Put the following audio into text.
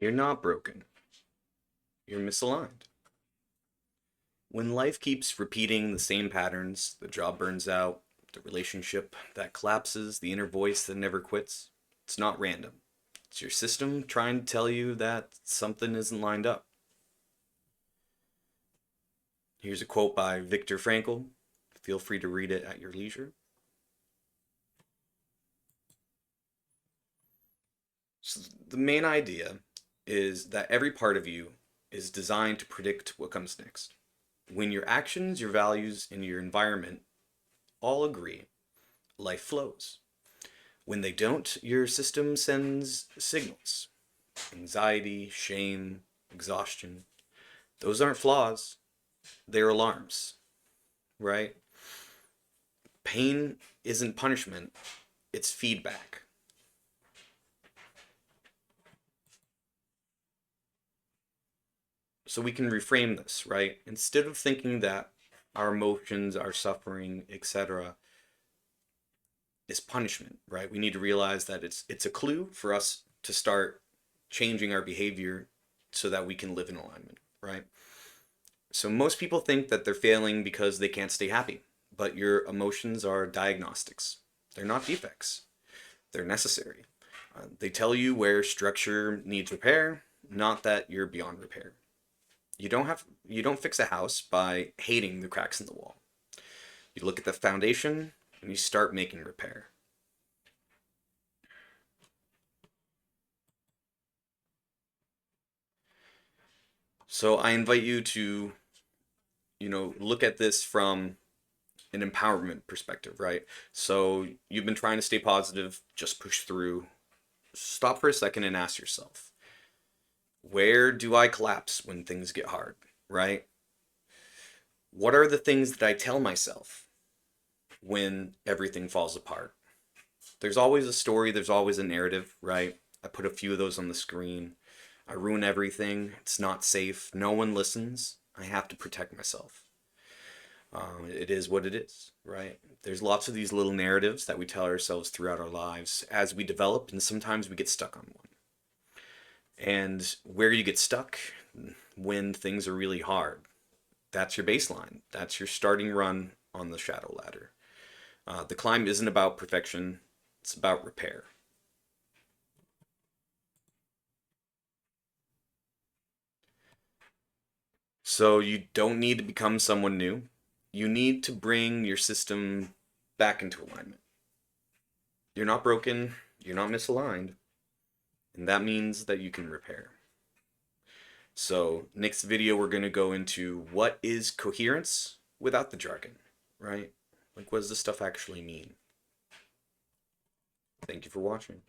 You're not broken. You're misaligned. When life keeps repeating the same patterns, the job burns out, the relationship that collapses, the inner voice that never quits, it's not random. It's your system trying to tell you that something isn't lined up. Here's a quote by Viktor Frankl. Feel free to read it at your leisure. So the main idea is that every part of you is designed to predict what comes next. When your actions, your values, and your environment all agree, life flows. When they don't, your system sends signals. Anxiety, shame, exhaustion. Those aren't flaws, they're alarms, right? Pain isn't punishment, it's feedback. So we can reframe this, right? Instead of thinking that our emotions, our suffering, etc., is punishment, right? We need to realize that it's a clue for us to start changing our behavior so that we can live in alignment, right? So most people think that they're failing because they can't stay happy, but your emotions are diagnostics. They're not defects. They're necessary. They tell you where structure needs repair, not that you're beyond repair. You don't fix a house by hating the cracks in the wall. You look at the foundation and you start making repair. So I invite you to, look at this from an empowerment perspective, right? So you've been trying to stay positive, just push through. Stop for a second and ask yourself, where do I collapse when things get hard, right? What are the things that I tell myself when everything falls apart? There's always a story, there's always a narrative, right? I put a few of those on the screen. I ruin everything. It's not safe. No one listens. I have to protect myself. It is what it is, right? There's lots of these little narratives that we tell ourselves throughout our lives as we develop, and sometimes we get stuck on one. And where you get stuck when things are really hard, that's your baseline. That's your starting run on the shadow ladder. The climb isn't about perfection, it's about repair. So you don't need to become someone new. You need to bring your system back into alignment. You're not broken, you're not misaligned, and that means that you can repair. So next video we're going to go into what is coherence without the jargon, right? Like what does this stuff actually mean? Thank you for watching.